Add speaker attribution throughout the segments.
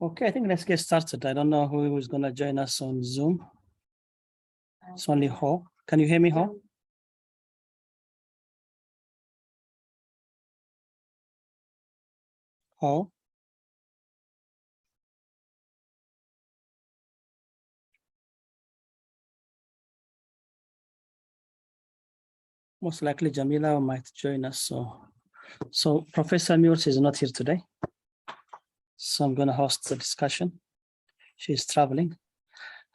Speaker 1: Okay, I think let's get started. I don't know who is going to join us on Zoom. It's only Ho. Can you hear me, Ho? Ho? Most likely Jamila might join us. So Professor Mules is not here today. So I'm going to host the discussion. She's traveling.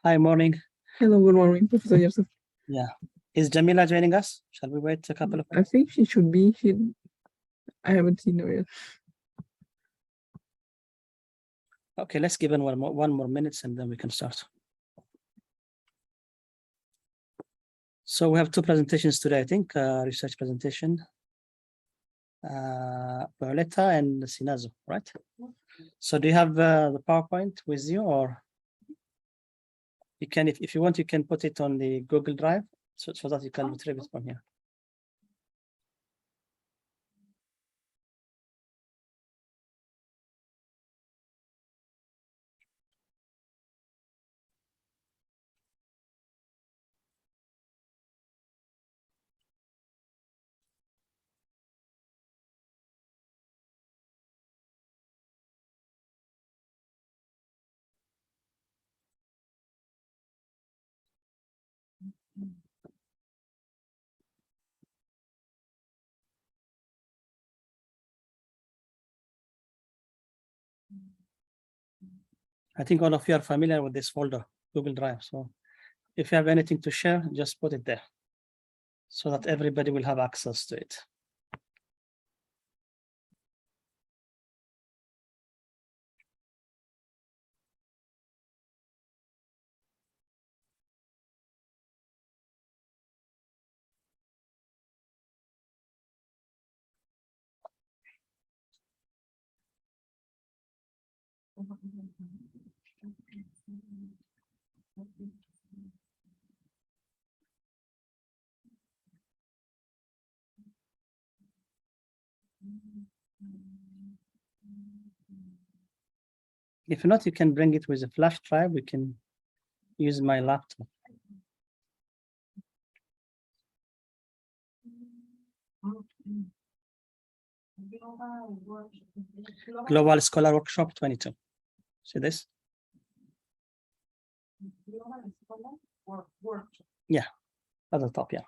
Speaker 1: Hi, morning.
Speaker 2: Hello, good morning, Professor Yusuf.
Speaker 1: Yeah. Is Jamila joining us? Shall we wait a couple of minutes?
Speaker 2: I think she should be. I haven't seen her yet.
Speaker 1: Okay, let's give it one more minute and then we can start. So we have two presentations today, I think, research presentation. Violetta and Sinazo, right? So do you have the PowerPoint with you, or you can, if you want, you can put it on the Google Drive so that you can retrieve it from here. I think all of you are familiar with this folder, Google Drive. So if you have anything to share, just put it there so that everybody will have access to it. If not, you can bring it with a flash drive. We can use my laptop. Global Scholar Workshop 22. See this? Yeah, at the top, yeah.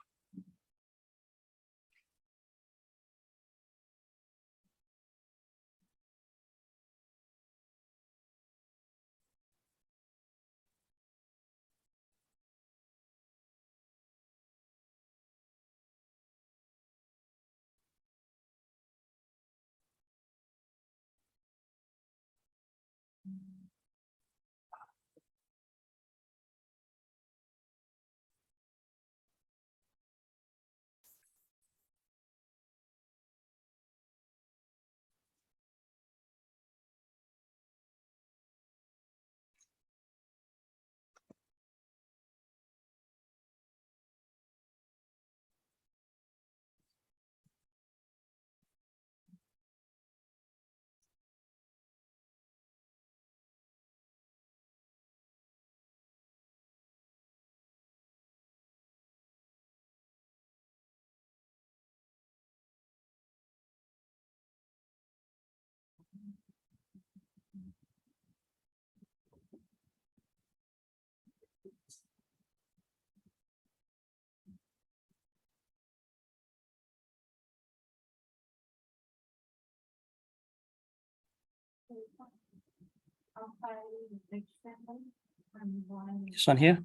Speaker 1: This one here?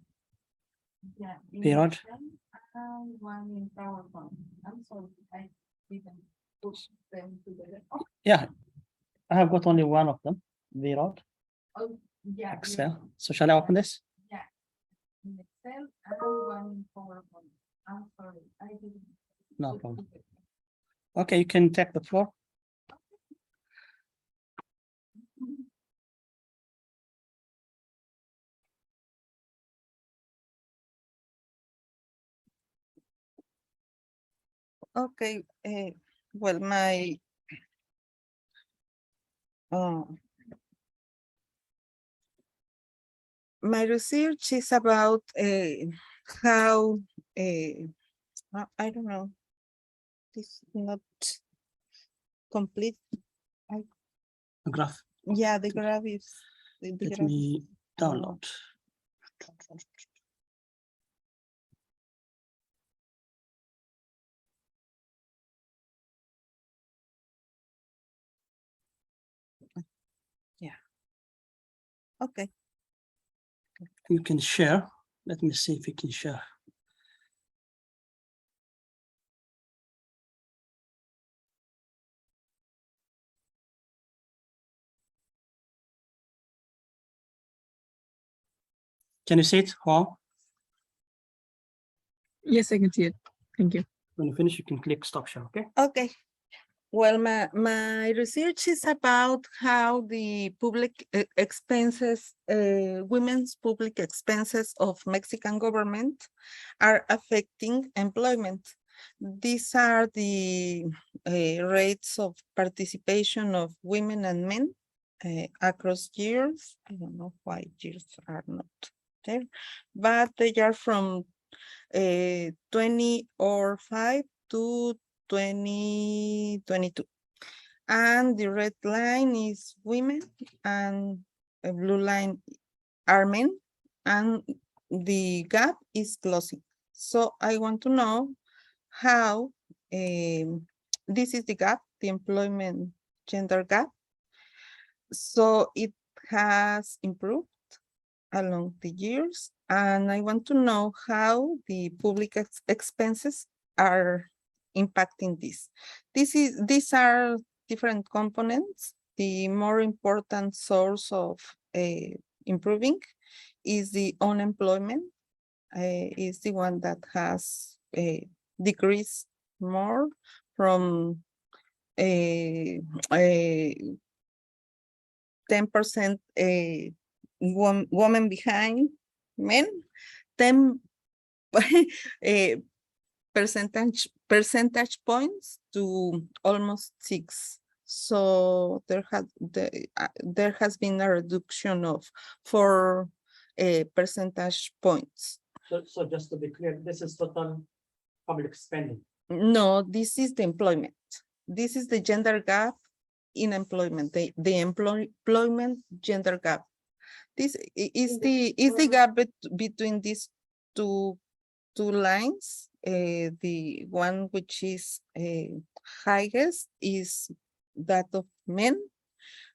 Speaker 1: Period. Yeah, I have got only one of them, VROD. Excel. So shall I open this?
Speaker 3: Yeah. In Excel, and one in PowerPoint. I'm sorry, I didn't.
Speaker 1: No problem. Okay, you can take the floor.
Speaker 3: Okay, well, my
Speaker 4: my research is about how I don't know. This is not complete.
Speaker 1: A graph.
Speaker 4: Yeah, the graph is. The
Speaker 1: Let
Speaker 4: graph
Speaker 1: me download.
Speaker 4: Okay.
Speaker 1: You can share. Let me see if you can share. Can you see it, Juan?
Speaker 2: Yes, I can see it. Thank you.
Speaker 1: When you finish, you can click stop share, okay?
Speaker 4: Okay. Well, my research is about how the public expenses, women's public expenses of Mexican government are affecting employment. These are the rates of participation of women and men across years. I don't know why years are not there, but they are from 2005 to 2022. And the red line is women and the blue line are men, and the gap is closing. So I want to know how this is the gap, the employment gender gap. So it has improved along the years, and I want to know how the public expenses are impacting this. These are different components. The more important source of improving is the unemployment, is the one that has decreased more from 10% woman behind men, 10 percentage points to almost 6. So there has been a reduction of 4 percentage points.
Speaker 1: So just to be clear, this is total public spending.
Speaker 4: No, this is the employment. This is the gender gap in employment, the employment gender gap. This is the gap between these two lines. The one which is highest is that of men,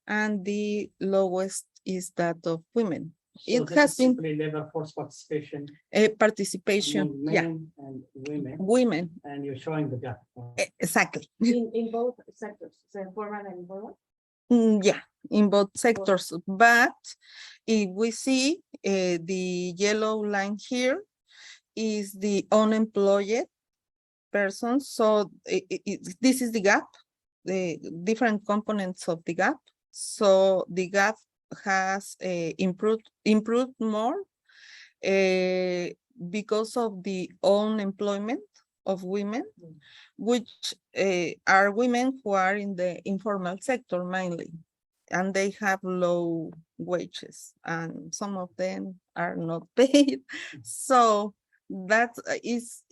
Speaker 4: and the lowest is that of women.
Speaker 1: So
Speaker 4: It
Speaker 1: this
Speaker 4: has
Speaker 1: is
Speaker 4: been
Speaker 1: simply labor force participation.
Speaker 4: Participation,
Speaker 1: among
Speaker 4: yeah,
Speaker 1: men and women,
Speaker 4: women,
Speaker 1: and you're showing the gap.
Speaker 4: exactly.
Speaker 3: In both sectors, so formal and informal?
Speaker 4: Yeah, in both sectors, but if we see the yellow line here is the unemployed persons. So this is the gap, the different components of the gap. So the gap has improved more because of the unemployment of women, which are women who are in the informal sector mainly, and they have low wages, and some of them are not paid. So that is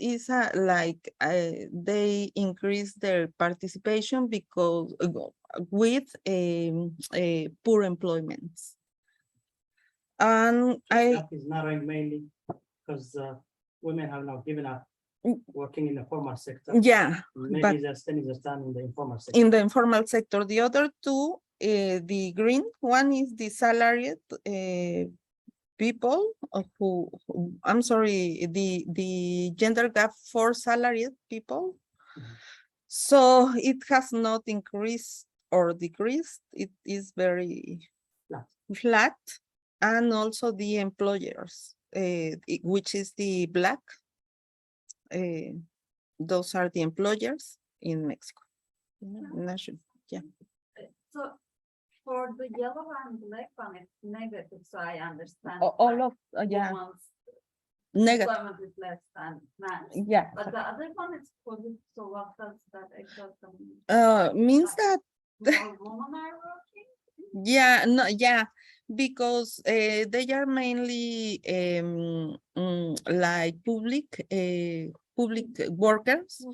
Speaker 4: like they increase their participation because with poor employment. And
Speaker 1: The
Speaker 4: I
Speaker 1: gap is narrowing mainly because women have now given up working in the formal sector.
Speaker 4: yeah,
Speaker 1: Maybe
Speaker 4: but
Speaker 1: they're spending their time in the informal sector.
Speaker 4: in the informal sector, the other two, the green one is the salaried people who I'm sorry, the gender gap for salaried people.
Speaker 1: Mhm.
Speaker 4: So it has not increased or decreased. It is very flat. And also the employers, which is the black. Those are the employers in Mexico. Yeah.
Speaker 3: So for the yellow and black one, it's negative, so I understand.
Speaker 4: All of yeah,
Speaker 3: women's
Speaker 4: negative.
Speaker 3: employment is less than men's.
Speaker 4: Yeah.
Speaker 3: But the other one is positive, so what does that exactly mean?
Speaker 4: Means that
Speaker 3: More women are working?
Speaker 4: yeah, no, yeah, because they are mainly like public workers.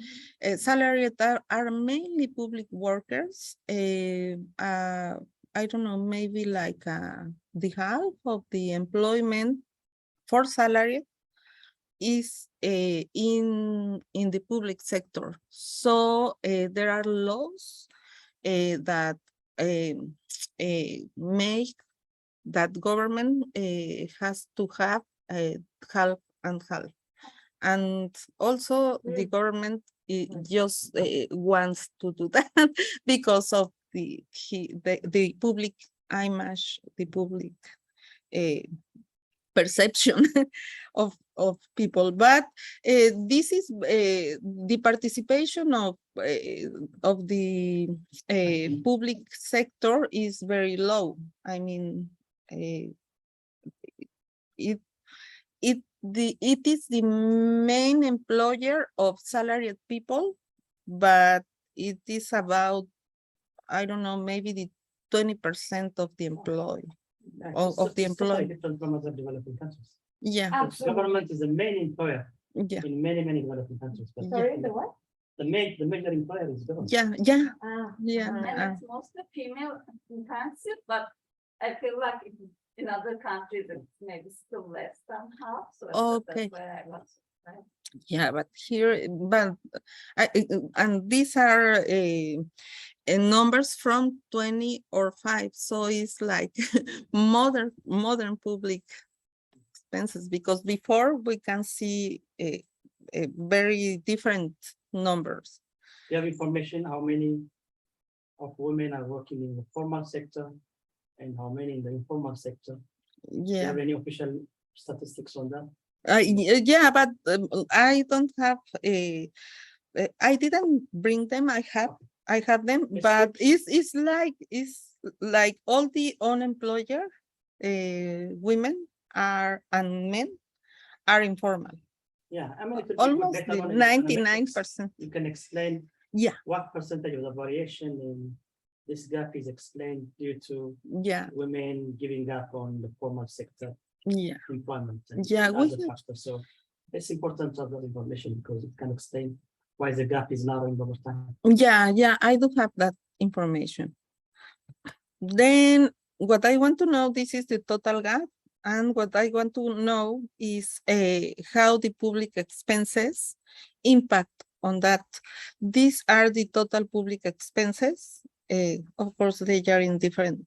Speaker 4: Salaried are mainly public workers. I don't know, maybe like the half of the employment for salary is in the public sector. So there are laws that make that government has to have half and half. And also the government just wants to do that because of the public image, the public perception of people. But this is the participation of the public sector is very low. I mean, it is the main employer of salaried people, but it is about, I don't know, maybe the 20% of the employee. Of the employee.
Speaker 1: Different from other developing countries.
Speaker 4: Yeah,
Speaker 1: The government is the main employer
Speaker 4: yeah,
Speaker 1: in many developing countries. But
Speaker 3: Sorry, the what?
Speaker 1: the major employer is government.
Speaker 4: yeah. Yeah,
Speaker 3: And it's mostly female intensive, but I feel like in other countries, it's maybe still less than half, so
Speaker 4: Okay.
Speaker 3: that's where I was. Right?
Speaker 4: yeah, but here, and these are numbers from 20 or 5, so it's like modern public expenses, because before we can see a very different numbers.
Speaker 1: You have information how many of women are working in the formal sector and how many in the informal sector. Do you
Speaker 4: Yeah.
Speaker 1: have any official statistics on that?
Speaker 4: Yeah, but I don't have I didn't bring them. I have them,
Speaker 1: It's
Speaker 4: but
Speaker 1: good.
Speaker 4: it's like all the unemployed women and men are informal.
Speaker 1: Yeah, I mean, it would be
Speaker 4: Almost
Speaker 1: better
Speaker 4: the
Speaker 1: one in econometrics.
Speaker 4: 99%.
Speaker 1: You can explain
Speaker 4: Yeah,
Speaker 1: what percentage of the variation in this gap is explained due to
Speaker 4: yeah,
Speaker 1: women giving up on the formal sector
Speaker 4: yeah,
Speaker 1: employment and
Speaker 4: Yeah, we
Speaker 1: other
Speaker 4: have-
Speaker 1: factors. So it's important to have that information because it can explain why the gap is narrowing over time.
Speaker 4: yeah. I do have that information. Then what I want to know, this is the total gap. And what I want to know is how the public expenses impact on that. These are the total public expenses. Of course, they are in different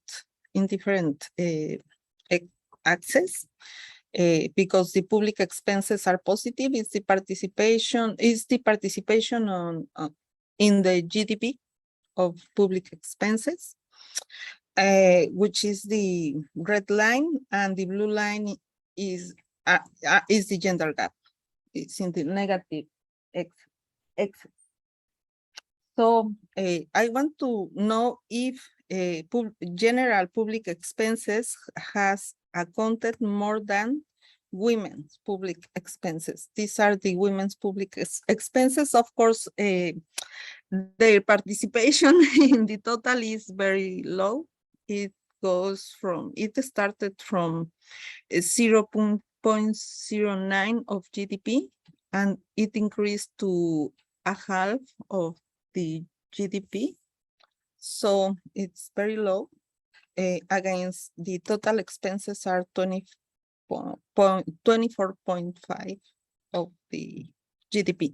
Speaker 4: access. Because the public expenses are positive, is the participation on in the GDP of public expenses, which is the red line, and the blue line is the gender gap. It's in the negative X. So I want to know if general public expenses has accounted more than women's public expenses. These are the women's public expenses. Of course, their participation in the total is very low. It started from 0.09 of GDP, and it increased to a half of the GDP. So it's very low against the total expenses are 24.5 of the GDP.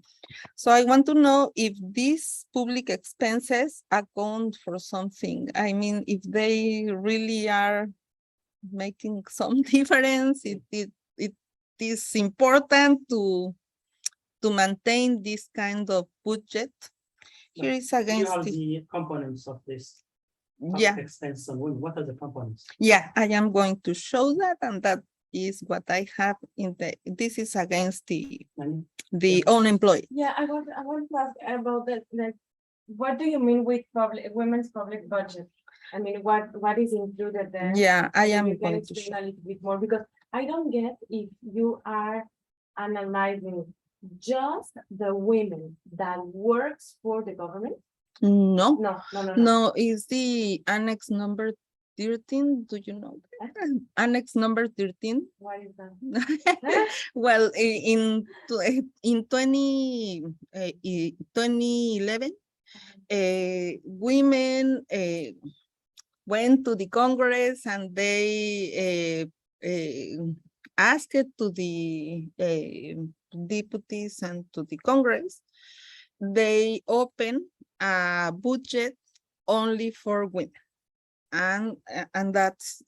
Speaker 4: So I want to know if these public expenses account for something. I mean, if they really are making some difference, it is important to maintain this kind of budget. Here is
Speaker 1: You
Speaker 4: against
Speaker 1: have the components of this
Speaker 4: yeah,
Speaker 1: public expense on women. What are the components?
Speaker 4: yeah, I am going to show that, and that is what I have in this is against
Speaker 1: And
Speaker 4: the unemployed.
Speaker 5: Yeah, I want to ask about that, like, what do you mean with women's public budget? I mean, what is included there?
Speaker 4: Yeah, I
Speaker 5: Maybe
Speaker 4: am
Speaker 5: you can
Speaker 4: going to
Speaker 5: explain
Speaker 4: show.
Speaker 5: a little bit more, because I don't get if you are analyzing just the women that works for the government.
Speaker 4: No,
Speaker 5: No.
Speaker 4: no, is the annex number 13, do you know? Annex number 13.
Speaker 5: What is that?
Speaker 4: Well, in 2011, women went to the Congress and they asked to the deputies and to the Congress, they open a budget only for women. And that's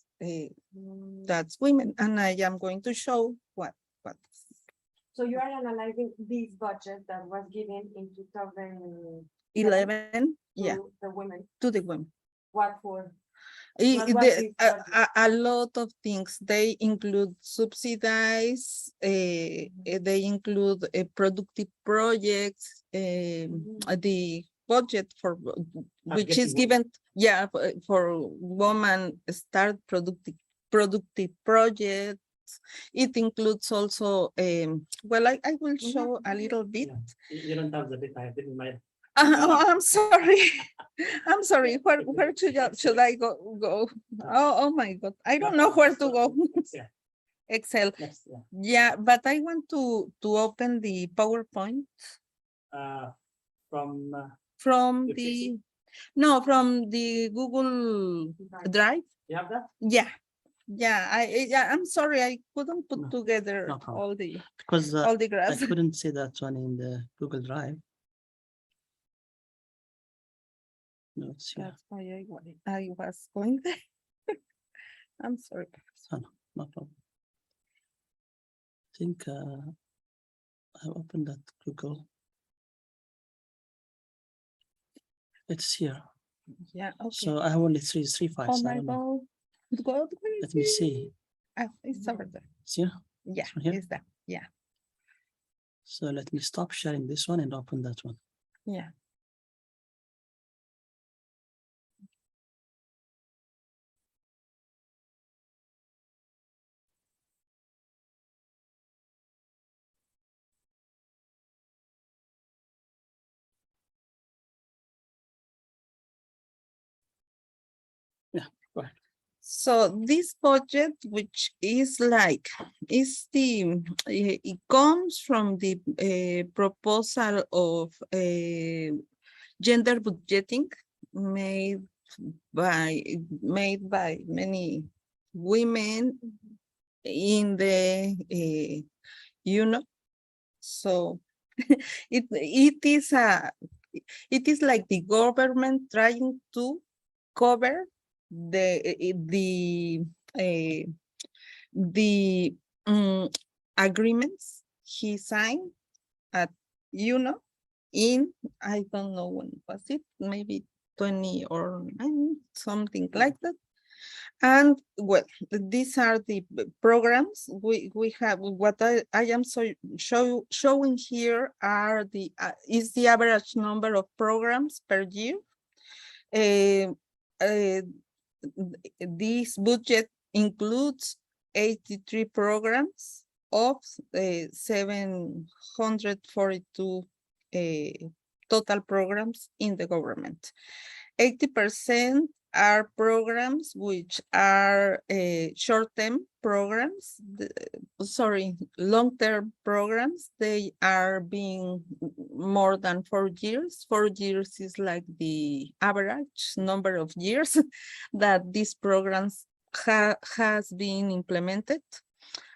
Speaker 4: women. And I am going to show what.
Speaker 5: So you are analyzing this budget that was given in 2011
Speaker 4: 11, yeah,
Speaker 5: to the women.
Speaker 4: to the women.
Speaker 5: What for?
Speaker 4: I-
Speaker 5: What was
Speaker 4: the-
Speaker 5: this budget?
Speaker 4: a lot of things. They include subsidize, they include productive projects, the budget for which is given, yeah, for women start productive projects. It includes also, well, I will show a little bit.
Speaker 1: You don't have the data, I didn't mind.
Speaker 4: Oh, I'm sorry. I'm sorry. Where should I go? Oh my God. I don't know where to go.
Speaker 1: Yeah,
Speaker 4: Excel.
Speaker 1: next, yeah.
Speaker 4: Yeah, but I want to open the PowerPoint
Speaker 1: From
Speaker 4: from
Speaker 1: your PC?
Speaker 4: from the Google Drive.
Speaker 1: you have that?
Speaker 4: Yeah. Yeah, I'm sorry. I couldn't put
Speaker 1: No,
Speaker 4: together
Speaker 1: no problem.
Speaker 4: all the
Speaker 1: Because I
Speaker 4: graphs.
Speaker 1: couldn't see that one in the Google Drive. No, it's here.
Speaker 4: That's why I was going there. I'm sorry.
Speaker 1: Oh, no problem. I think I opened that Google. It's here.
Speaker 4: Yeah. Okay.
Speaker 1: So I have only three
Speaker 4: Oh
Speaker 1: files. I
Speaker 4: my
Speaker 1: don't know.
Speaker 4: God.
Speaker 1: Let me see.
Speaker 4: It's over there.
Speaker 1: It's here.
Speaker 4: Yeah,
Speaker 1: one here?
Speaker 4: it's that. Yeah,
Speaker 1: So let me stop sharing this one and open that one.
Speaker 4: yeah.
Speaker 1: Yeah, go ahead.
Speaker 4: So this budget, which is like, it comes from the proposal of gender budgeting made by many women in the so it is like the government trying to cover the agreements he signed at in, I don't know when was it, maybe 20 or 9, something like that. And well, these are the programs we have. What I am showing here are is the average number of programs per year. This budget includes 83 programs of 742 total programs in the government. 80% are programs which are short-term programs, long-term programs. They are being more than 4 years. 4 years is like the average number of years that these programs has been implemented,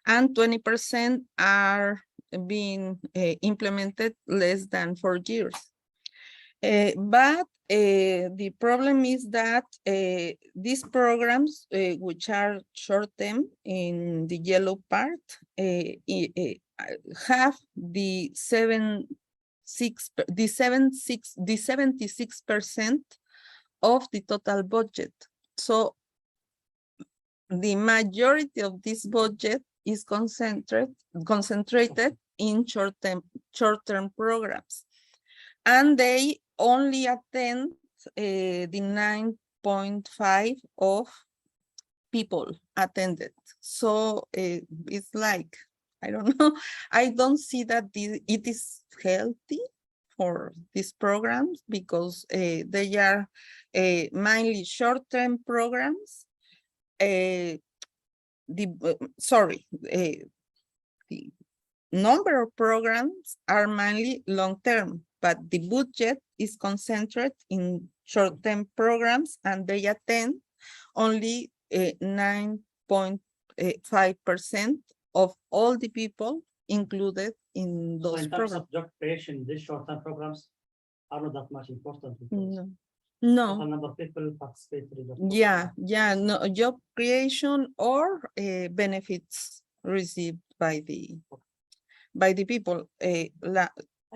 Speaker 4: and 20% are being implemented less than 4 years. But the problem is that these programs, which are short-term in the yellow part, have the 76% of the total budget. So the majority of this budget is concentrated in short-term programs, and they only attend the 9.5 of people attended. So it's like, I don't know, I don't see that it is healthy for these programs, because they are mainly short-term programs the number of programs are mainly long-term, but the budget is concentrated in short-term programs, and they attend only 9.5% of all the people included in
Speaker 1: So
Speaker 4: those
Speaker 1: in terms
Speaker 4: programs.
Speaker 1: of job creation, these short-term programs are not that much important because
Speaker 4: No.
Speaker 1: total
Speaker 4: No,
Speaker 1: number of people participate in the
Speaker 4: yeah, no job creation or benefits received by the people.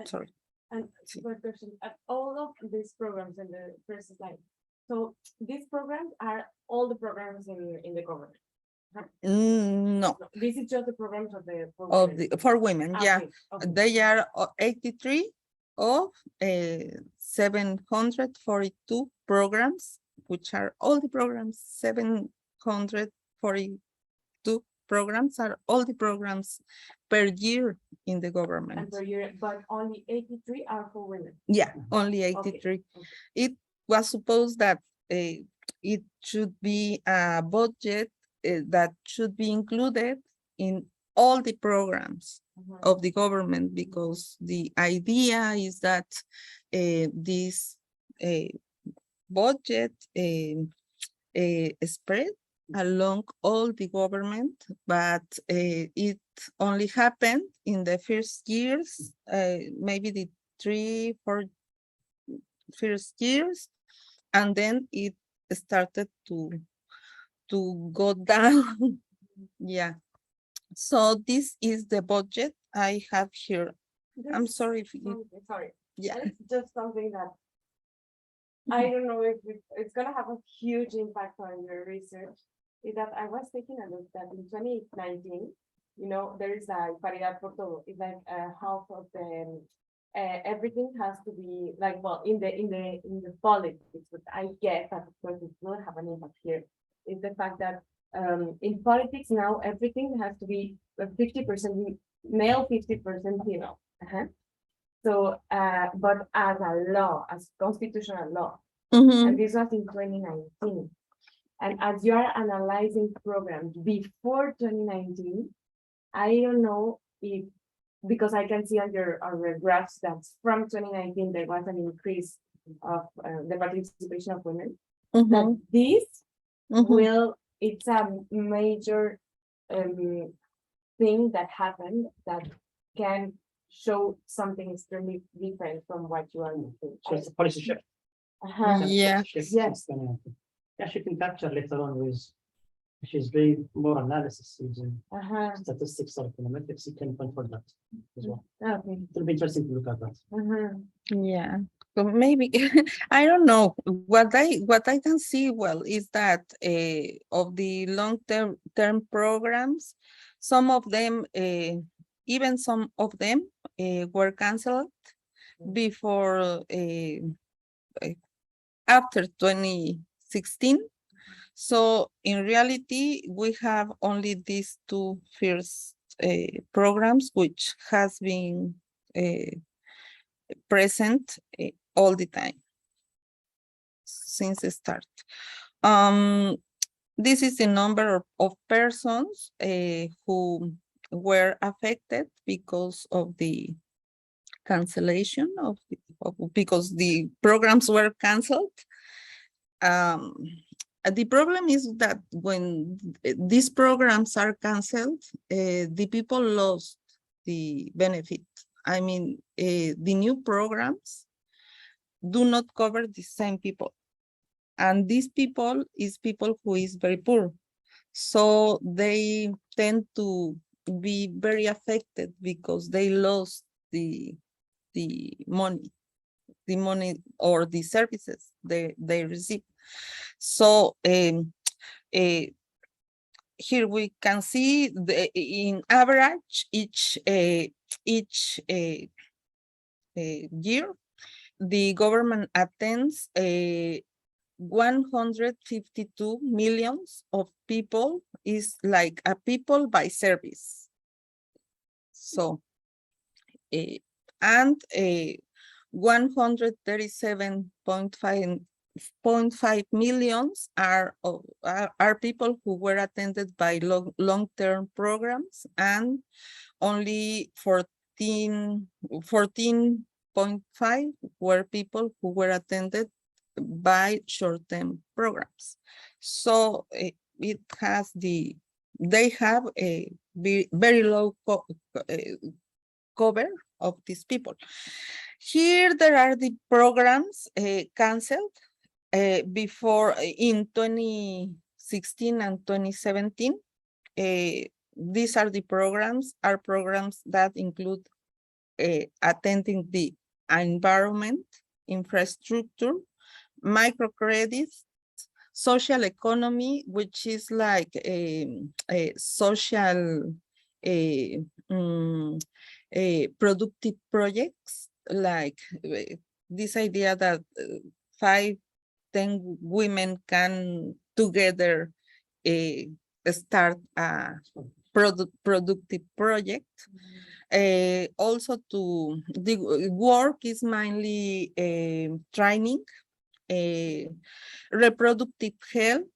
Speaker 4: Sorry.
Speaker 5: And
Speaker 4: Sí.
Speaker 5: one question, all of these programs in the first slide. So these programs are all the programs in the government.
Speaker 4: No,
Speaker 5: No, this is just the programs of the.
Speaker 4: for women, yeah.
Speaker 5: Okay, okay.
Speaker 4: They are 83 of 742 programs, which are all the programs. 742 programs are all the programs per year in the
Speaker 5: And
Speaker 4: government.
Speaker 5: per year, but only 83 are for women.
Speaker 4: Yeah, only 83.
Speaker 5: okay.
Speaker 4: It was supposed that it should be a budget that should be included in all the programs
Speaker 5: Mhm.
Speaker 4: of the government, because the idea is that this budget spread along all the government, but it only happened in the first years, maybe the 3-4 first years, and then it started to go down. Yeah. So this is the budget I have here. I'm
Speaker 5: There's
Speaker 4: sorry if you,
Speaker 5: something- Sorry,
Speaker 4: yeah.
Speaker 5: there's just something that I don't know if it's gonna have a huge impact on your research. Is that I was taking a look that in 2019, there is a paridad por todo. It's like half of the everything has to be like, well, in the politics, but I guess that of course it will have an impact here. Is the fact that in politics now everything has to be 50% male, 50% female. So, but as a law, as constitutional law,
Speaker 4: Mhm.
Speaker 5: and this was in 2019. And as you are analyzing programs before 2019, I don't know if, because I can see on your graphs that from 2019, there was an increase of the participation of women, that
Speaker 4: Mhm.
Speaker 5: this
Speaker 4: Mhm.
Speaker 5: it's a major thing that happened that can show something extremely different from what you are looking.
Speaker 1: So it's a policy shift.
Speaker 4: Yeah.
Speaker 5: Yes.
Speaker 1: Yeah, she can capture later on with, she's doing more analysis using statistics or econometrics. You can confirm that as well.
Speaker 5: Okay.
Speaker 1: It'll be interesting to look at that.
Speaker 4: Yeah. So maybe I don't know what I can see well is that of the long-term programs, some of them even some of them were canceled before after 2016. So in reality, we have only these two first programs which has been present all the time since the start. This is the number of persons who were affected because of the cancellation because the programs were canceled. The problem is that when these programs are canceled, the people lost the benefit. I mean, the new programs do not cover the same people. And these people is people who is very poor. So they tend to be very affected because they lost the money or the services they receive. So here we can see in average each year, the government attends 152 millions of people, is like a people by service. So, and 137.5 0.5 millions are people who were attended by long-term programs, and only 14.5 were people who were attended by short-term programs. So they have a very low cover of these people. Here there are the programs canceled before in 2016 and 2017. These are the programs that include attending the environment, infrastructure, microcredits, social economy, which is like a social productive projects, like this idea that 5-10 women can together start a productive project. Also, the work is mainly training, reproductive health,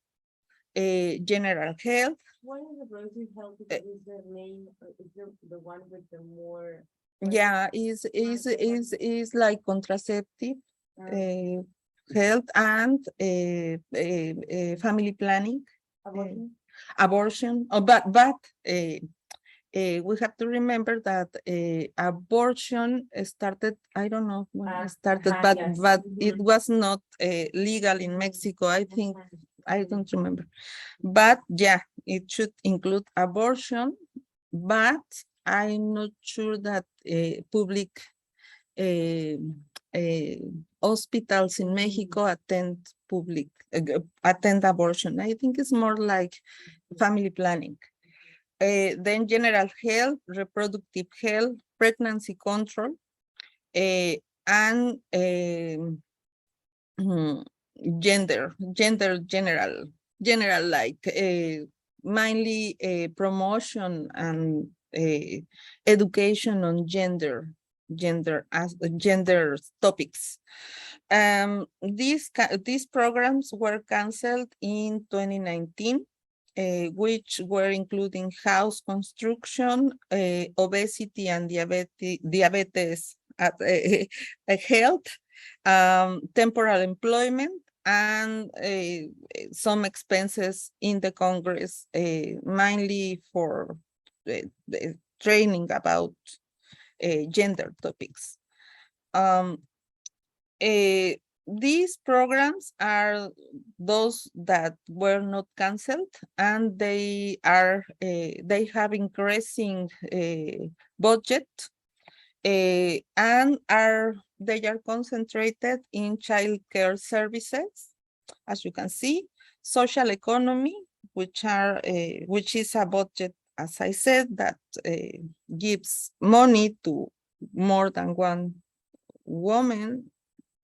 Speaker 4: general health.
Speaker 5: One of the reproductive health is the name, is the one with the more.
Speaker 4: Yeah, is like contraceptive, health, and family planning, abortion. Oh, but we have to remember that abortion started, I don't know when it started, but it was not legal in Mexico. I think, I don't remember. But yeah, it should include abortion, but I'm not sure that public hospitals in Mexico attend abortion. I think it's more like family planning. Then general health, reproductive health, pregnancy control, and gender general, like mainly promotion and education on gender topics. These programs were canceled in 2019, which were including house construction, obesity and diabetes health, temporal employment, and some expenses in the Congress, mainly for the training about gender topics. These programs are those that were not canceled, and they have increasing budget, and they are concentrated in child care services, as you can see, social economy, which is a budget, as I said, that gives money to more than one woman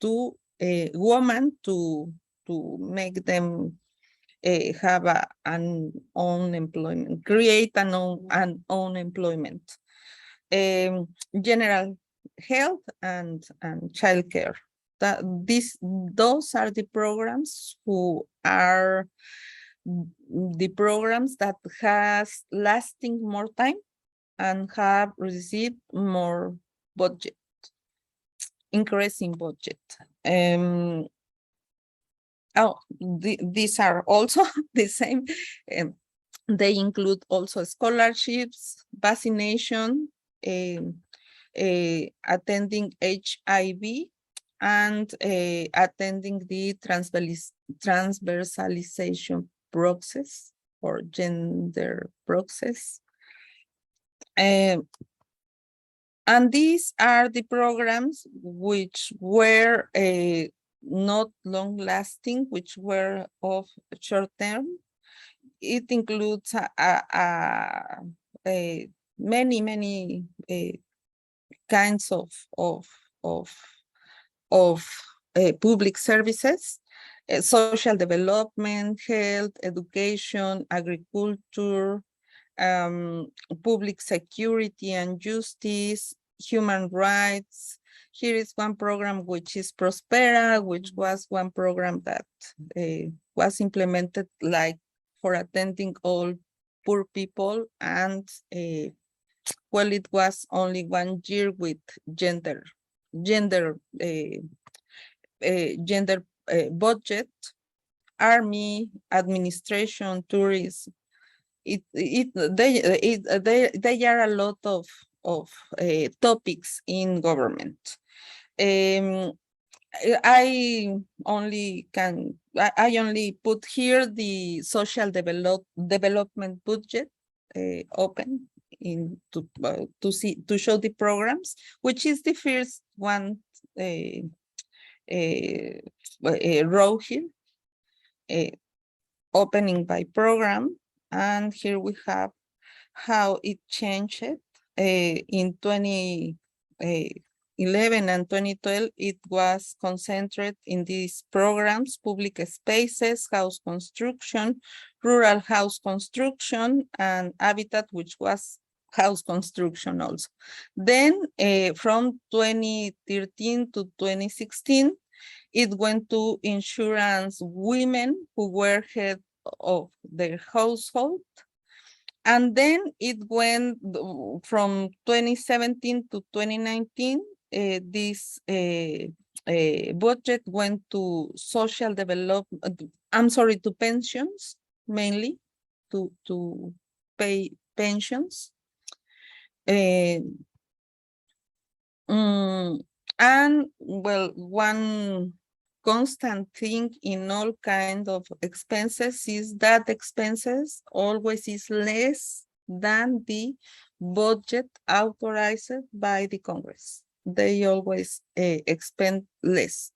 Speaker 4: to make them have an own employment, create an own employment. General health and childcare. Those are the programs who are the programs that has lasting more time and have received more budget, increasing budget. These are also the same. They include also scholarships, vaccination, attending HIV, and attending the transversalization process or gender process. And these are the programs which were not long lasting, which were of short term. It includes many kinds of public services, social development, health, education, agriculture, public security and justice, human rights, Here is one program which is Prospera, which was one program that was implemented like for attending all poor people, and well, it was only 1 year with gender budget, army, administration, tourism. They are a lot of topics in government. I only put here the social development budget open to show the programs, which is the first one row here, opening by program, and here we have how it changed in 2011 and 2012. It was concentrated in these programs: public spaces, house construction, rural house construction, and habitat, which was house construction also. Then from 2013 to 2016, it went to insurance women who were head of their household. And then it went from 2017 to 2019, this budget went to social development, to pensions, mainly to pay pensions. And well, one constant thing in all kind of expenses is that expenses always is less than the budget authorized by the Congress. They always expend less.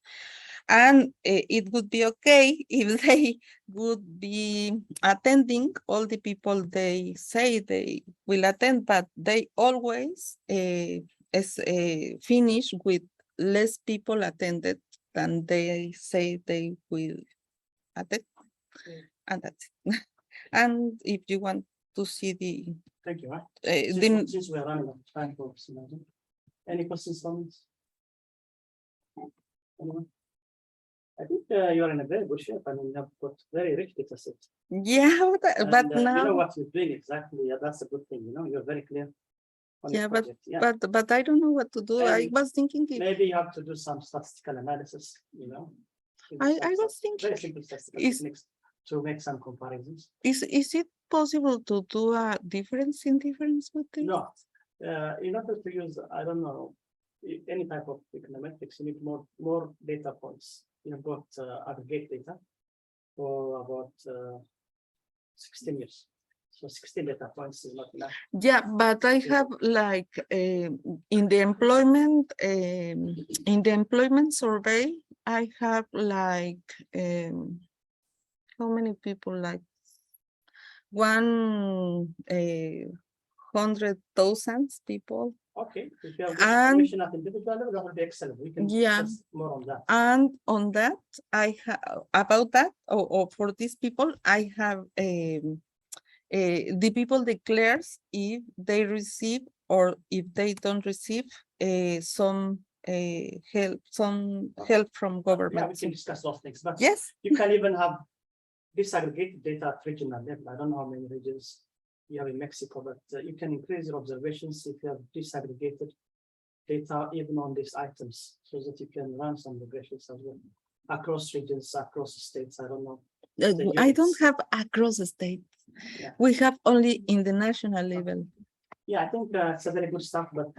Speaker 4: And it would be okay if they would be attending all the people they say they will attend, but they always finish with less people attended than they say they will attend. And that's it. And if you want to see the
Speaker 1: Thank you.
Speaker 4: the
Speaker 1: Since we're running out of time, folks, any questions, comments? Anyone? I think you are in a very good shape. I mean, you have got very rich data set.
Speaker 4: yeah, but
Speaker 1: And,
Speaker 4: now
Speaker 1: you know what you're doing exactly. Yeah, that's a good thing. You know, you're very clear. On your
Speaker 4: yeah,
Speaker 1: project. Yeah.
Speaker 4: but I don't know what to do. I
Speaker 1: And
Speaker 4: was thinking if
Speaker 1: maybe you have to do some statistical analysis. You know,
Speaker 4: I was thinking,
Speaker 1: very simple statistical
Speaker 4: is-
Speaker 1: techniques to make some comparisons.
Speaker 4: is it possible to do a difference with this?
Speaker 1: No, in order to use, I don't know, any type of econometrics, you need more data points. You've got aggregate data for about 16 years. So 16 data points is not enough.
Speaker 4: Yeah, but I have like in the employment survey, I have like how many people, like 100,000 people.
Speaker 1: Okay, if you have this
Speaker 4: And-
Speaker 1: information at individual level, that would be excellent. We can
Speaker 4: Yeah.
Speaker 1: discuss more on that.
Speaker 4: And on that, I have about that, or for these people, I have the people declares if they receive or if they don't receive some help from
Speaker 1: Yeah, we
Speaker 4: government.
Speaker 1: can discuss those things, but
Speaker 4: Yes,
Speaker 1: you can even have disaggregated data at regional level. I don't know how many regions you have in Mexico, but you can increase your observations if you have disaggregated data even on these items, so that you can run some regressions as well across regions, across states. I don't know.
Speaker 4: I don't have across the state.
Speaker 1: Yeah.
Speaker 4: We have only in the national level.
Speaker 1: Yeah, I think it's a very good stuff, but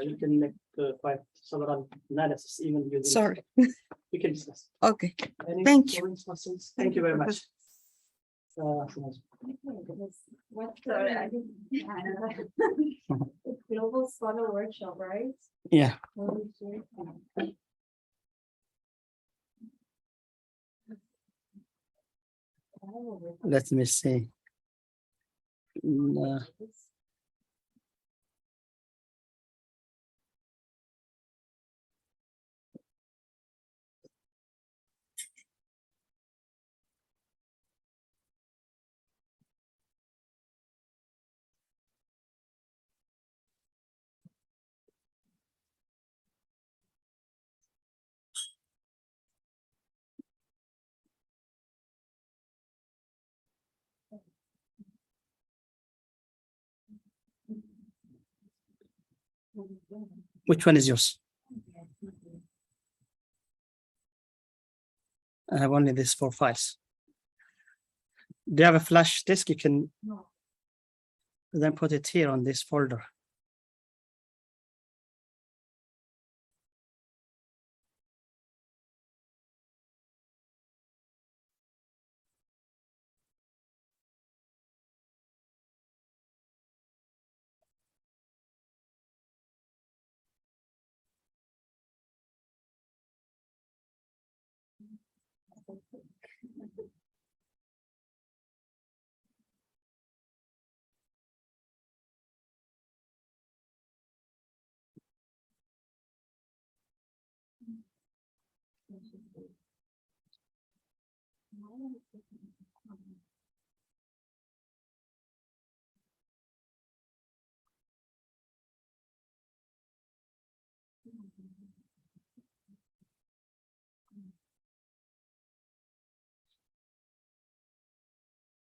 Speaker 1: you can make quite several analysis even using.
Speaker 4: Sorry.
Speaker 1: We can discuss.
Speaker 4: Okay.
Speaker 1: Any
Speaker 4: Thank you.
Speaker 1: comments, questions? Thank you very much.
Speaker 3: Sorry, I didn't. It's Global Scholar Workshop, right?
Speaker 1: Yeah. Let me see. Which one is yours? I have only these 4 files. Do you have a flash disk? You can then put it here on this folder.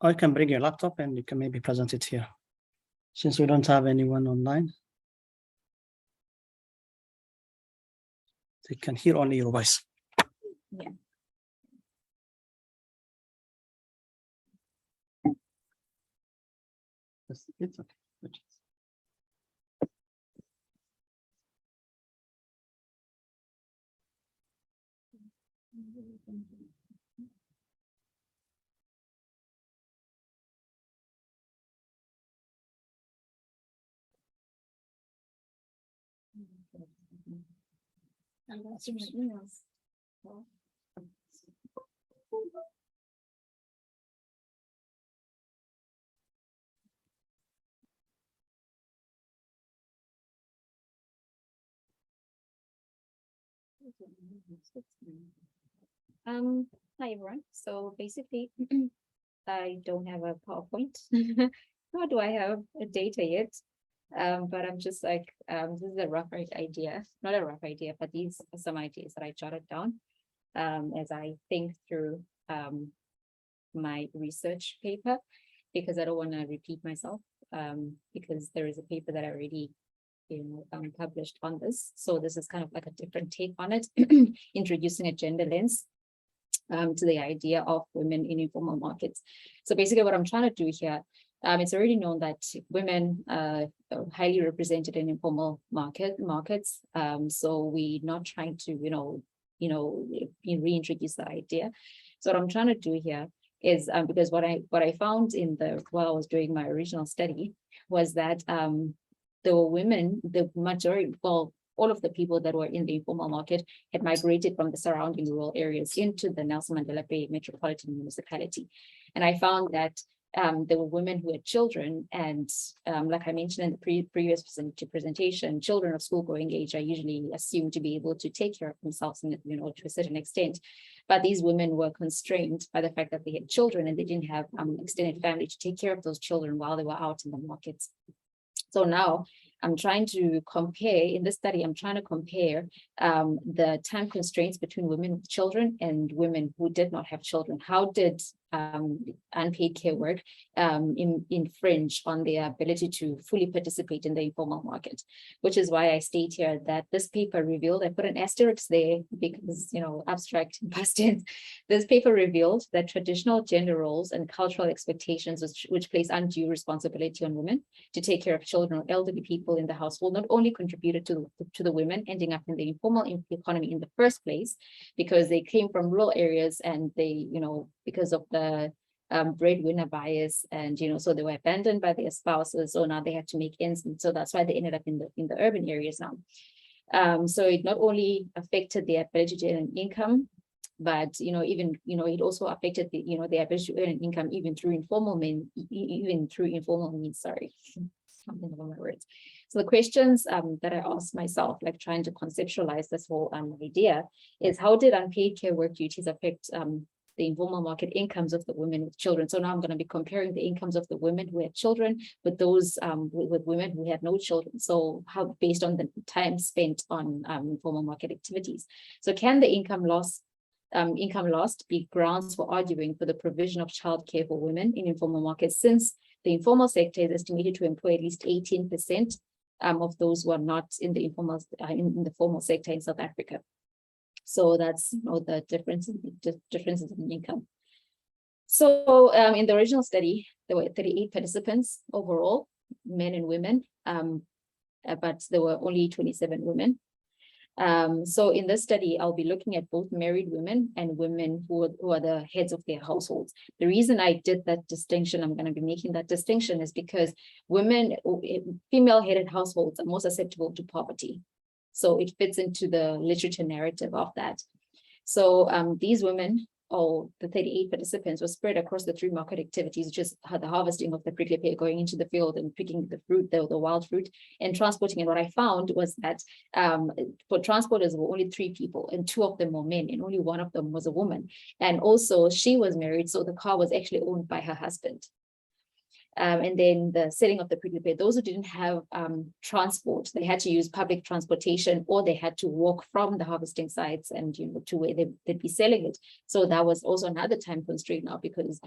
Speaker 1: Or you can bring your laptop and you can maybe present it here. Since we don't have anyone online. So you can hear only your voice.
Speaker 6: Yeah.
Speaker 1: It's okay.
Speaker 6: And that's in my emails. Hi everyone. So basically, I don't have a PowerPoint, nor do I have a data yet. But I'm just like, this is a rough idea, not a rough idea, but these are some ideas that I jotted down as I think through my research paper, because I don't want to repeat myself, because there is a paper that I already published on this. So this is kind of like a different take on it, introducing a gender lens to the idea of women in informal markets. So basically what I'm trying to do here, it's already known that women are highly represented in informal markets. So we're not trying to, reintroduce that idea. So what I'm trying to do here is because what I found while I was doing my original study was that the women, the majority, well, all of the people that were in the informal market had migrated from the surrounding rural areas into the Nelson Mandela Bay Metropolitan Municipality. And I found that there were women who had children, and like I mentioned in the previous presentation, children of school-going age are usually assumed to be able to take care of themselves, to a certain extent. But these women were constrained by the fact that they had children and they didn't have extended family to take care of those children while they were out in the markets. So now I'm trying to compare, in this study, I'm trying to compare the time constraints between women with children and women who did not have children. How did unpaid care work infringe on their ability to fully participate in the informal market? Which is why I state here that this paper revealed, I put an asterisk there because, abstract past tense. This paper revealed that traditional gender roles and cultural expectations which place undue responsibility on women to take care of children or elderly people in the household not only contributed to the women ending up in the informal economy in the first place, because they came from rural areas and they, because of the breadwinner bias, and so they were abandoned by their spouses, so now they had to make ends meet. So that's why they ended up in the urban areas now. So it not only affected their ability to earn income, but it also affected the their ability to earn income even through informal means. Sorry, something about my words. So the questions that I asked myself, like trying to conceptualize this whole idea, is how did unpaid care work duties affect the informal market incomes of the women with children? So now I'm going to be comparing the incomes of the women who had children with those with women who had no children. So how, based on the time spent on informal market activities. So can the income lost be grounds for arguing for the provision of childcare for women in informal markets, since the informal sector is estimated to employ at least 18% of those who are not in the informal, in the formal sector in South Africa. So that's the differences in income. So in the original study, there were 38 participants overall, men and women, but there were only 27 women. So in this study, I'll be looking at both married women and women who are the heads of their households. The reason I did that distinction, I'm going to be making that distinction, is because women, female-headed households are more susceptible to poverty. So it fits into the literature narrative of that. So these women, or the 38 participants, were spread across the 3 market activities, which is the harvesting of the prickly pear, going into the field and picking the fruit, the wild fruit, and transporting. And what I found was that for transporters, there were only 3 people, and 2 of them were men, and only 1 of them was a woman. And also she was married, so the car was actually owned by her husband. And then the selling of the prickly pear, those who didn't have transport, they had to use public transportation, or they had to walk from the harvesting sites and to where they'd be selling it. So that was also another time constraint now, because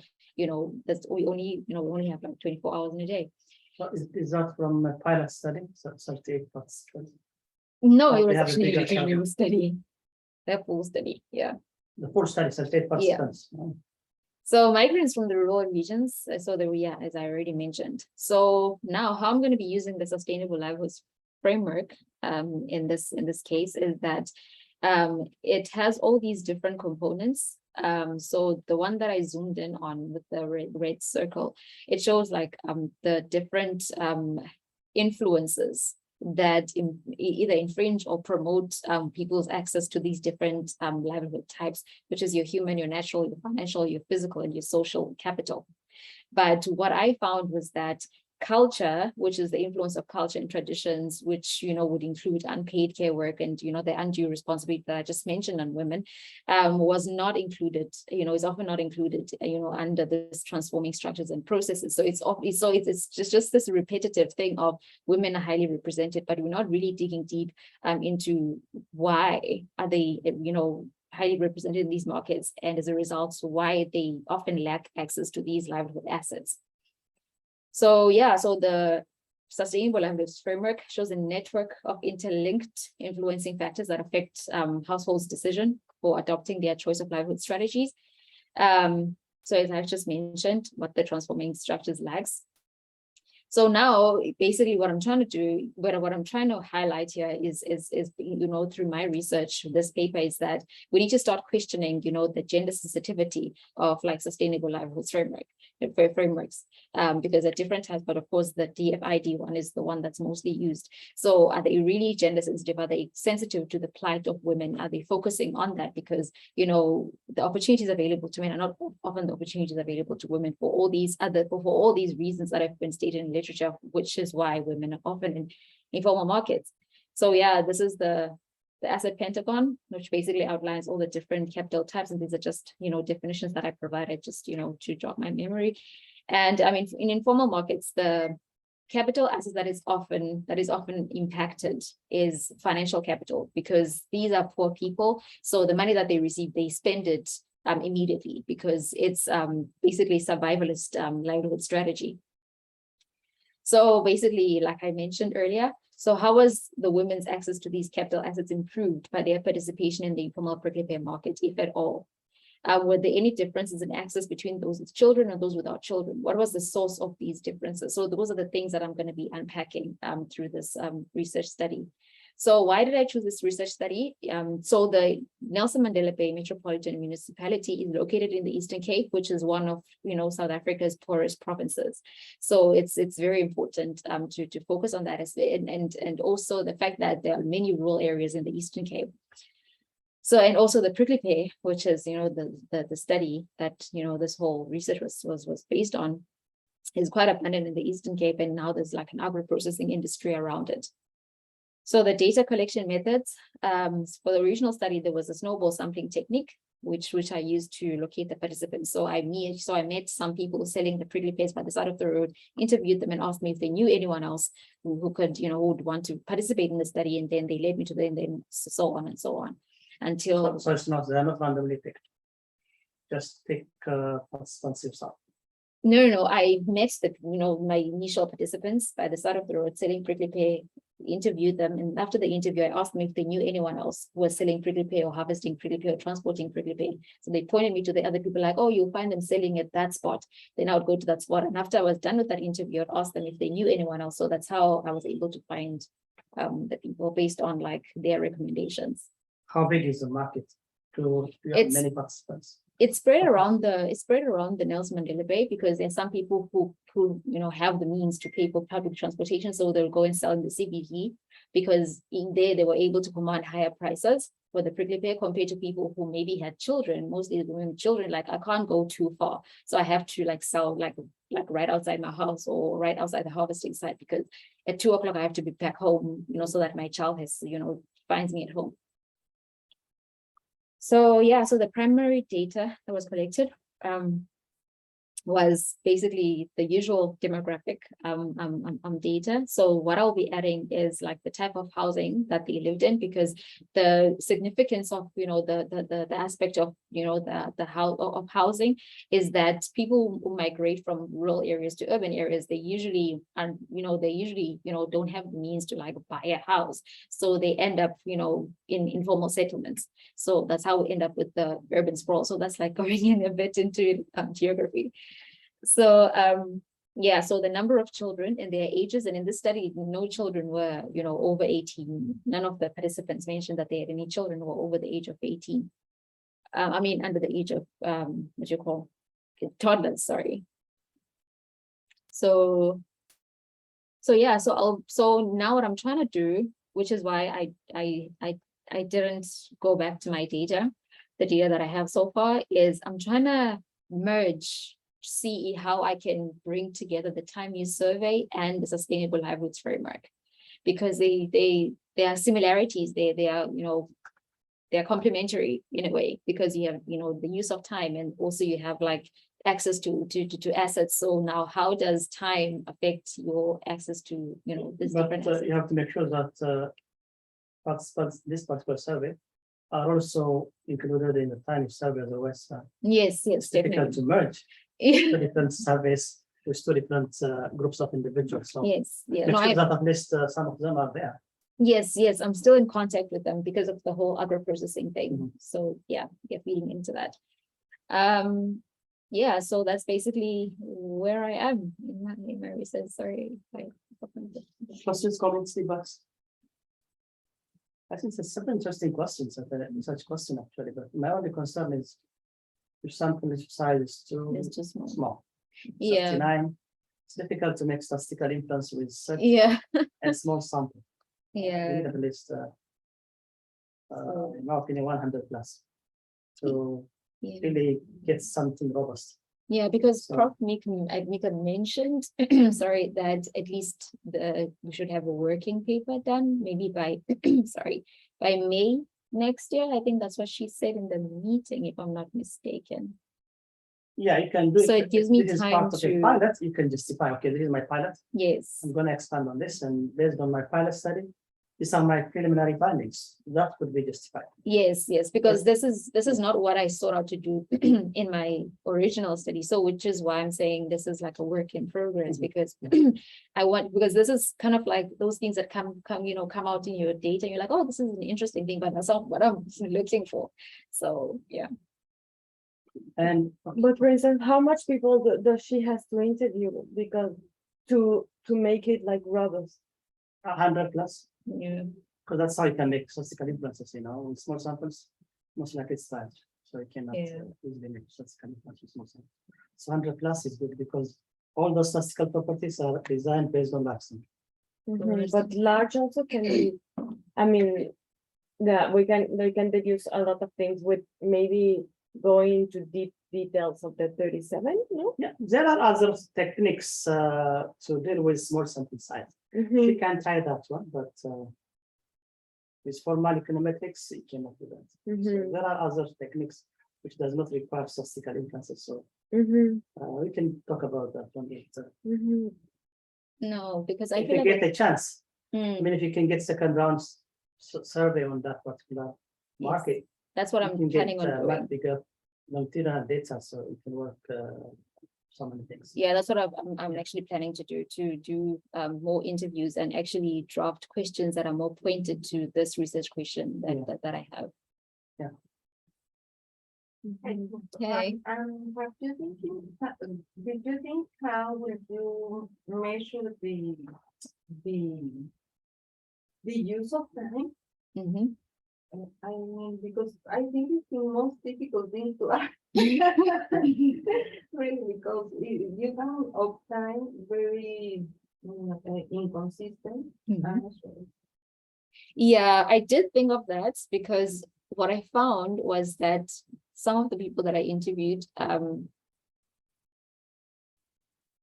Speaker 6: that's we only have like 24 hours in a day.
Speaker 1: So is that from a pilot study? So 38 participants.
Speaker 6: No, it
Speaker 1: They
Speaker 6: was
Speaker 1: have a
Speaker 6: actually
Speaker 1: bigger
Speaker 6: a
Speaker 1: sample.
Speaker 6: new study, the full study, yeah.
Speaker 1: The full study, 38 participants.
Speaker 6: So migrants from the rural regions, as I already mentioned. So now how I'm going to be using the sustainable livelihoods framework in this case is that it has all these different components. So the one that I zoomed in on with the red circle, it shows like the different influences that either infringe or promote people's access to these different livelihood types, which is your human, your natural, your financial, your physical, and your social capital. But what I found was that culture, which is the influence of culture and traditions, which would include unpaid care work and the undue responsibility that I just mentioned on women, was not included. Is often not included. Under this transforming structures and processes. So it's just this repetitive thing of women are highly represented, but we're not really digging deep into why are they highly represented in these markets, and as a result, why they often lack access to these livelihood assets. So the Sustainable Livelihoods Framework shows a network of interlinked influencing factors that affect households' decision for adopting their choice of livelihood strategies. So as I've just mentioned, what the transforming structures lacks. So now, basically, what I'm trying to do, what I'm trying to highlight here is through my research, this paper, is that we need to start questioning, the gender sensitivity of like sustainable livelihoods frameworks, because at different times, but of course, the DFID one is the one that's mostly used. So are they really gender sensitive? Are they sensitive to the plight of women? Are they focusing on that? Because, the opportunities available to men are not often the opportunities available to women for all these reasons that have been stated in literature, which is why women are often in informal markets. So this is the asset pentagon, which basically outlines all the different capital types, and these are just definitions that I provided just to jog my memory. And I mean, in informal markets, the capital assets that is often impacted is financial capital, because these are poor people, so the money that they receive, they spend it immediately, because it's basically survivalist livelihood strategy. So basically, like I mentioned earlier, so how was the women's access to these capital assets improved by their participation in the informal prickly pear market, if at all? Were there any differences in access between those with children and those without children? What was the source of these differences? So those are the things that I'm going to be unpacking through this research study. So why did I choose this research study? So the Nelson Mandela Bay Metropolitan Municipality is located in the Eastern Cape, which is one of South Africa's poorest provinces. So it's very important to focus on that and also the fact that there are many rural areas in the Eastern Cape. So, and also the prickly pear, which is the study that this whole research was based on, is quite abundant in the Eastern Cape, and now there's like an agro-processing industry around it. So the data collection methods, for the original study, there was a snowball sampling technique, which I used to locate the participants. So I met some people selling the prickly pears by the side of the road, interviewed them and asked me if they knew anyone else who could, who would want to participate in the study. And then they led me to them, and then so on and so on until.
Speaker 1: So it's not, they're not randomly picked. Just pick participants yourself.
Speaker 6: No, I met my initial participants by the side of the road selling prickly pear, interviewed them, and after the interview, I asked them if they knew anyone else who was selling prickly pear or harvesting prickly pear or transporting prickly pear. So they pointed me to the other people, like, oh, you'll find them selling at that spot. Then I would go to that spot, and after I was done with that interview, I'd ask them if they knew anyone else. So that's how I was able to find the people based on like their recommendations.
Speaker 1: How big is the market? Do you have
Speaker 6: It's-
Speaker 1: many participants?
Speaker 6: It's spread around the Nelson Mandela Bay, because there's some people who have the means to pay for public transportation, so they'll go and sell in the CBD, because in there they were able to command higher prices for the prickly pear compared to people who maybe had children. Mostly the women with children, like, I can't go too far, so I have to like sell like right outside my house or right outside the harvesting site, because at 2 o'clock I have to be back home, so that my child finds me at home. So yeah, so the primary data that was collected was basically the usual demographic data. So what I'll be adding is like the type of housing that they lived in, because the significance of the aspect of of housing is that people who migrate from rural areas to urban areas, they usually don't have the means to like buy a house, so they end up in informal settlements. So that's how we end up with the urban sprawl. So that's like going in a bit into geography. So yeah, so the number of children and their ages, and in this study, no children were over 18. None of the participants mentioned that they had any children who were over the age of 18. I mean, under the age of what you call toddlers, sorry. So yeah, so now what I'm trying to do, which is why I didn't go back to my data, the data that I have so far, is I'm trying to merge, see how I can bring together the time use survey and the sustainable livelihoods framework, because they are similarities. They are complementary in a way, because you have the use of time, and also you have like access to assets. So now how does time affect your access to this different assets?
Speaker 1: You have to make sure that participants, this particular survey, are also included in the time survey. Otherwise,
Speaker 6: Yes,
Speaker 1: it's
Speaker 6: definitely.
Speaker 1: difficult to merge the different surveys with two different groups of individuals. So
Speaker 6: Yes, yeah.
Speaker 1: make
Speaker 6: No,
Speaker 1: sure that at least some of them are there.
Speaker 6: Yes, I'm still in contact with them because of the whole agro-processing thing.
Speaker 1: Mhm.
Speaker 6: So yeah, get feeding into that. Yeah, so that's basically where I am in my research. Sorry.
Speaker 1: Questions, comments, feedbacks? I think it's several interesting questions, research question actually, but my only concern is if sample size is too
Speaker 6: It's too small.
Speaker 1: small.
Speaker 6: Yeah.
Speaker 1: 39, it's difficult to make statistical inference with such
Speaker 6: Yeah,
Speaker 1: a small sample. We
Speaker 6: yeah.
Speaker 1: need at least, in my opinion, 100 plus to
Speaker 6: Yeah.
Speaker 1: really get something robust.
Speaker 6: Yeah, because
Speaker 1: So-
Speaker 6: Prof. Mika mentioned, sorry, that at least we should have a working paper done, maybe by, sorry, by May next year. I think that's what she said in the meeting, if I'm not mistaken.
Speaker 1: Yeah, you can do it.
Speaker 6: So it gives me
Speaker 1: This is
Speaker 6: time
Speaker 1: part of a
Speaker 6: to-
Speaker 1: pilot. You can justify, okay, this is my pilot.
Speaker 6: Yes.
Speaker 1: I'm going to expand on this, and based on my pilot study, these are my preliminary findings. That would be justified.
Speaker 6: Yes, because this is not what I sought out to do in my original study. So which is why I'm saying this is like a work in progress,
Speaker 1: Mhm.
Speaker 6: because because this is kind of like those things that come out in your data, and you're like, oh, this is an interesting thing, but that's not what I'm looking for. So yeah.
Speaker 1: And
Speaker 5: But for instance, how much people does she has to interview because to make it like robust?
Speaker 1: 100 plus,
Speaker 6: Yeah.
Speaker 1: because that's how you can make statistical inferences, with small samples, most likely it's large. So you cannot
Speaker 6: Yeah.
Speaker 1: easily make statistical inferences with small samples. So 100 plus is good because all those statistical properties are designed based on large sample.
Speaker 5: But large also can be, I mean, yeah, they can deduce a lot of things with maybe going into deep details of the 37, no?
Speaker 1: Yeah, there are other techniques to deal with small sample size. She can try that one, but with formal econometrics, you cannot do that. So
Speaker 5: Mhm.
Speaker 1: there are other techniques which does not require statistical inferences. So we can talk about that one later.
Speaker 6: No, because I
Speaker 1: If
Speaker 6: feel
Speaker 1: you
Speaker 6: like
Speaker 1: get a chance, I
Speaker 6: Mm,
Speaker 1: mean, if you can get second round survey on that particular market,
Speaker 6: that's what
Speaker 1: you
Speaker 6: I'm
Speaker 1: can
Speaker 6: planning
Speaker 1: get
Speaker 6: on
Speaker 1: much
Speaker 6: doing.
Speaker 1: bigger longitudinal data, so you can work so many things.
Speaker 6: Yeah, that's what I'm actually planning to do more interviews and actually draft questions that are more pointed to this research question that I have. Okay.
Speaker 5: What do you think? Did you think how would you measure the use of time?
Speaker 6: Mhm.
Speaker 5: I mean, because I think it's the most difficult thing to ask. Really, because you found of time very inconsistent.
Speaker 6: Mhm. Yeah, I did think of that because what I found was that some of the people that I interviewed,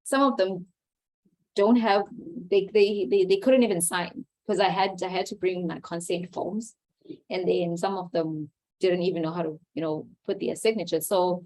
Speaker 6: some of them don't have, they couldn't even sign because I had to bring my consent forms, and then some of them didn't even know how to, put their signature. So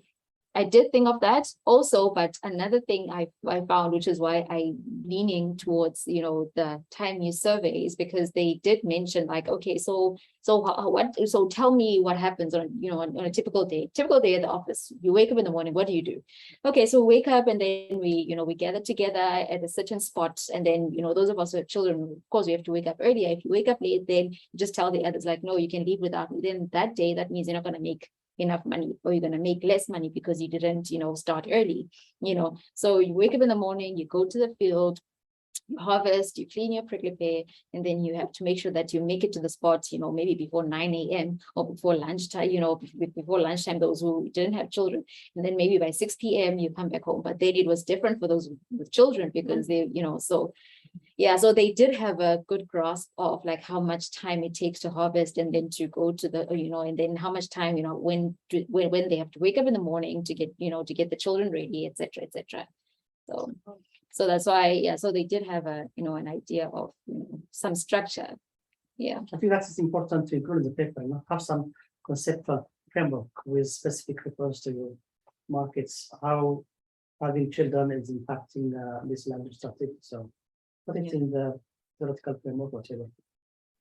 Speaker 6: I did think of that also, but another thing I found, which is why I'm leaning towards, the time use surveys, because they did mention like, okay, so tell me what happens on, on a typical day at the office. You wake up in the morning, what do you do? Okay, so wake up and then we gather together at a certain spot. And then, those of us who have children, of course, we have to wake up earlier. If you wake up late, then you just tell the others like, no, you can leave without me. Then that day, that means you're not going to make enough money, or you're going to make less money because you didn't, start early, So you wake up in the morning, you go to the field, you harvest, you clean your prickly pear, and then you have to make sure that you make it to the spot, maybe before 9 a.m. or before lunchtime, before lunchtime, those who didn't have children. And then maybe by 6 p.m. you come back home. But then it was different for those with children because they, so yeah, so they did have a good grasp of like how much time it takes to harvest and then to go to the, and then how much time, when they have to wake up in the morning to get, to get the children ready, etc., etc. So that's why, yeah, so they did have a, an idea of some structure. Yeah.
Speaker 1: I think that's important to include in the paper, have some conceptual framework with specific reference to your markets, how having children is impacting this language strategy. So put it in the theoretical framework, whatever,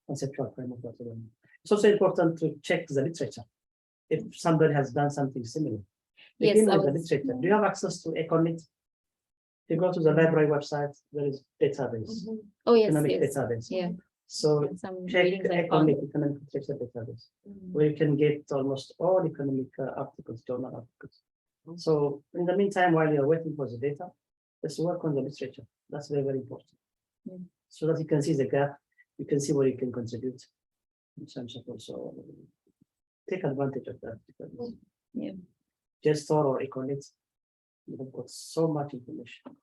Speaker 1: conceptual framework, whatever. It's also important to check the literature. If somebody has done something similar.
Speaker 6: Yes,
Speaker 1: Begin with the literature. Do you have access to Econet? If you go to the library website, there is database,
Speaker 6: Oh yes,
Speaker 1: economic
Speaker 6: yes.
Speaker 1: database.
Speaker 6: Yeah.
Speaker 1: So
Speaker 6: Some
Speaker 1: check
Speaker 6: readings I found.
Speaker 1: economic literature database, where you can get almost all economic articles, journal articles. So in the meantime, while you're waiting for the data, let's work on the literature. That's very, very important. So that you can see the gap, you can see where you can contribute. In terms of also take advantage of that because Gestor or Econet, you have got so much information.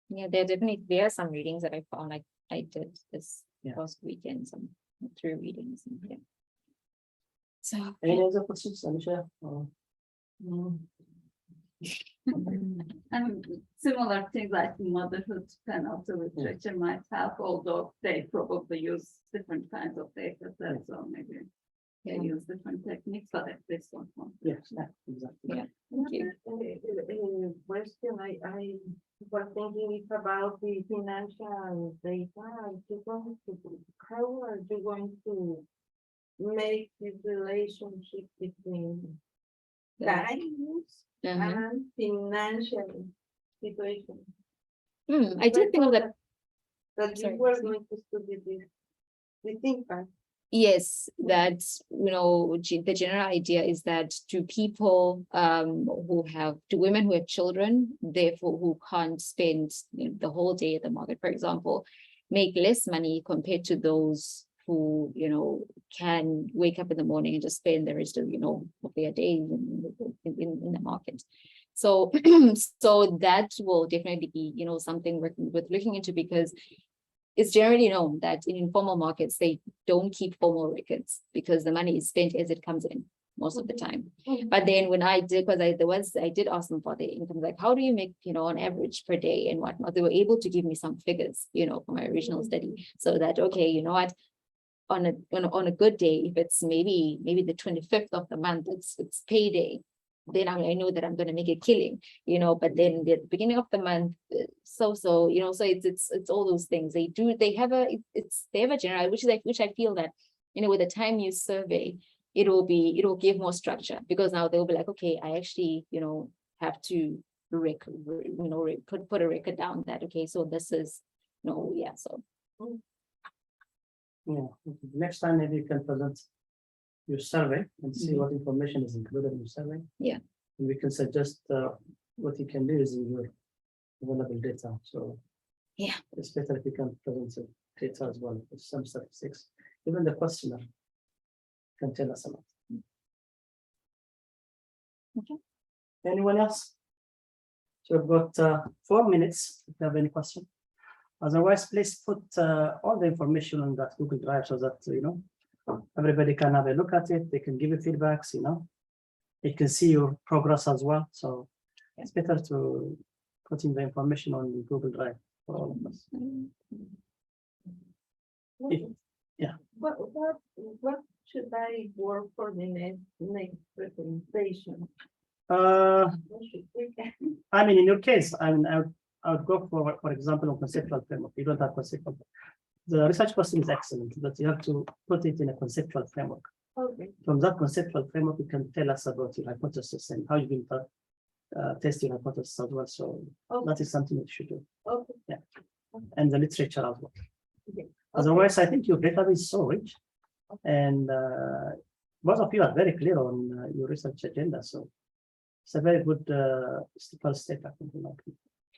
Speaker 6: Yeah, there are some readings that I found. Like I did this past weekend, some 3 readings. And, yeah. So
Speaker 1: Any other questions, Anisha?
Speaker 3: And similar things like motherhood kind of the literature might help, although they probably use different kinds of data sets, so maybe they use different techniques, but at least one.
Speaker 1: Yes, exactly.
Speaker 6: yeah, thank you.
Speaker 5: Question I was thinking is about the financial data. How are you going to make this relationship between time use and financial situation?
Speaker 6: I did think of that.
Speaker 5: That you
Speaker 6: Sorry,
Speaker 5: were
Speaker 6: Lucy.
Speaker 5: going to study this impact.
Speaker 6: Yes, that the general idea is that to people to women who have children, therefore who can't spend the whole day at the market, for example, make less money compared to those who can wake up in the morning and just spend the rest of of their day in the market. So so that will definitely be something worth looking into, because it's generally known that in informal markets, they don't keep formal records because the money is spent as it comes in most of the time. But then when I did, because I did ask them for their income, like, how do you make, on average per day and whatnot? They were able to give me some figures, for my original study. So that, okay, you know what, on a good day, if it's maybe the 25th of the month, it's payday, then I know that I'm going to make a killing, but then the beginning of the month, so it's all those things. They have a general, which I feel that, with a time use survey, it'll give more structure, because now they'll be like, okay, I actually, have to put a record down that, okay, so this is, yeah, so.
Speaker 1: Yeah, next time maybe you can present your survey and see
Speaker 6: Mhm.
Speaker 1: what information is included in your survey.
Speaker 6: Yeah.
Speaker 1: And we can suggest what you can do is in your available data. So
Speaker 6: Yeah.
Speaker 1: it's better if you can present the data as well, with some statistics. Even the questionnaire can tell us a lot.
Speaker 6: Okay.
Speaker 1: Anyone else? So we've got 4 minutes if you have any question. Otherwise, please put all the information on that Google Drive so that, everybody can have a look at it. They can give you feedbacks, They can see your progress as well. So it's better to put in the information on Google Drive for all of us. Yeah.
Speaker 3: What should I work for the next presentation? What should we get?
Speaker 1: I mean, in your case, I would go for example, a conceptual framework. You don't have conceptual. The research question is excellent, but you have to put it in a conceptual framework.
Speaker 3: Okay.
Speaker 1: From that conceptual framework, you can tell us about your hypothesis and how you will test your hypothesis as well. So that is something that you should do.
Speaker 3: Okay.
Speaker 1: Yeah. And the literature as well.
Speaker 3: Okay.
Speaker 1: Otherwise, I think your database is so rich, and both of you are very clear on your research agenda. So it's a very good first step, I think.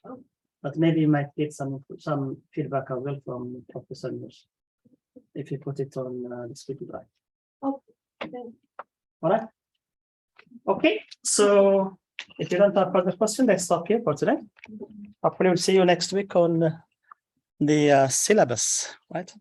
Speaker 3: Oh.
Speaker 1: But maybe you might get some feedback as well from Professor News if you put it on the Google Drive.
Speaker 3: Okay.
Speaker 1: All right. Okay. So if you don't have further questions, let's stop here for today. Hopefully, we'll see you next week on the syllabus, right?